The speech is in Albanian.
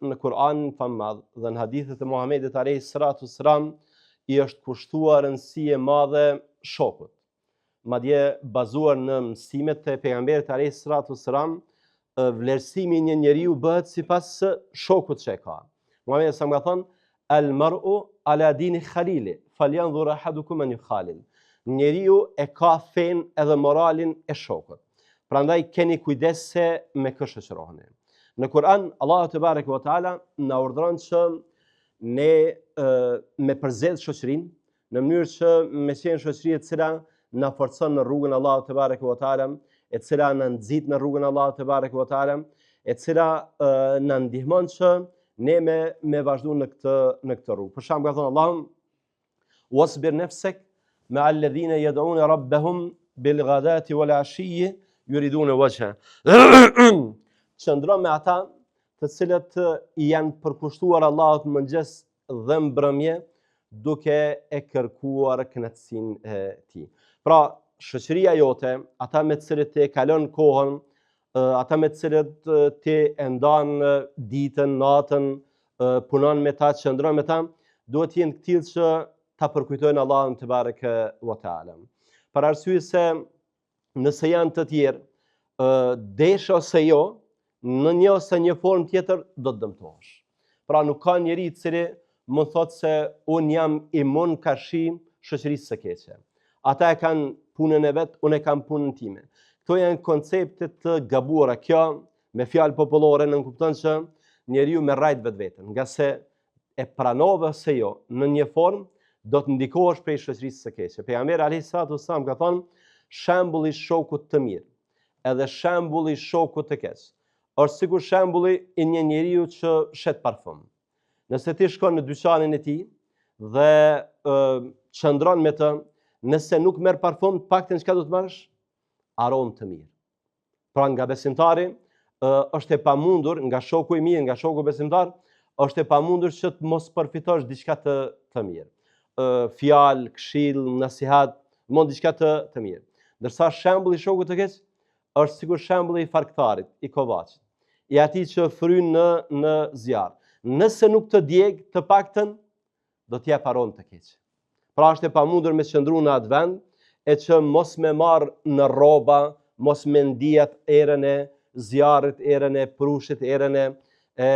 në Kur'an fa madh dhe në hadithet e Muhamedit alayhis salatu wassalam i është kushtuar rëndësi e madhe shokut. Madje bazuar në mësimet e pejgamberit alayhis salatu wassalam, vlerësimi i një njeriu bëhet sipas shokut që e ka. Muhamedi sa më ka thënë al mar'u ala dini khalili falyanzur ahadukum man yukhalil. Njeriu e ka fen edhe moralin e shokut. Prandaj keni kujdes se me kë shoqëroheni. Në Kur'an Allahu te bareke ve teala na urdhëron që ne me përzgjedh shoqërinë në mënyrë që me qenë shoqëri e cila na forcon në rrugën e Allahut te bareke ve teala, e cila na nxit në rrugën e Allahut te bareke ve teala, e cila na ndihmon që ne me vazhdu në këtë rrugë. Për shembull, ka thënë Allahu: "Wasbir nafsak ma'a alladhina yad'una rabbahum bil ghadati wal 'ashiyyi yuriduna wajha." Qëndro me ata të cilët janë përkushtuar Allahut mëngjes dhe mbrëmje duke e kërkuar kënaqësinë e tij. Pra, shoqëria jote, ata me të cilët e kalon kohën, ata me të cilët ti e ndan ditën, natën, punon me ta, qëndron me ta, duhet të jenë të tillë që ta përkujtojnë Allahun te bareke ve teala. Për arsye se nëse janë të tjerë, desh ose jo, në një ose një formë tjetër do të dëmtohesh. Pra nuk ka njeri i cili më thot se unë jam imun karshi shoqërisë së keqe. Ata e kanë punën e vet, unë e kam punën time. Këto janë koncepte të gabuara. Kjo me fjalë popullore nënkupton kupton që njeriu me rrajt vetveten, nga se e pranove se jo në një formë do të ndikohesh prej shoqërisë së keqe. Pejgamberi alayhis salatu wassalam ka thonë shembulli i shokut të mirë edhe shembulli i shokut të keq është sikur shembulli i një njeriu që shet parfum. Nëse ti shkon në dyqanin e tij dhe qëndron me të, nëse nuk merr parfum, të paktën çka do të marrësh? Aromë të mirë. Pra nga besimtari është e pamundur, nga shoku i mirë, nga shoku besimtar, është e pamundur që të mos përfitosh diçka të mirë. Fjalë, këshill, nasihat, mund diçka të mirë. Ndërsa shembulli i shokut të keq është sikur shembulli i farktarit, i kovaçit, i atij që fryn në zjarr. Nëse nuk të djeg, të paktën do t'jap aromë të keq. Pra është e pamundur me qëndru në atë vend e që mos me marr në rroba, mos me ndijat erën e zjarrit, erën e prushit, erën e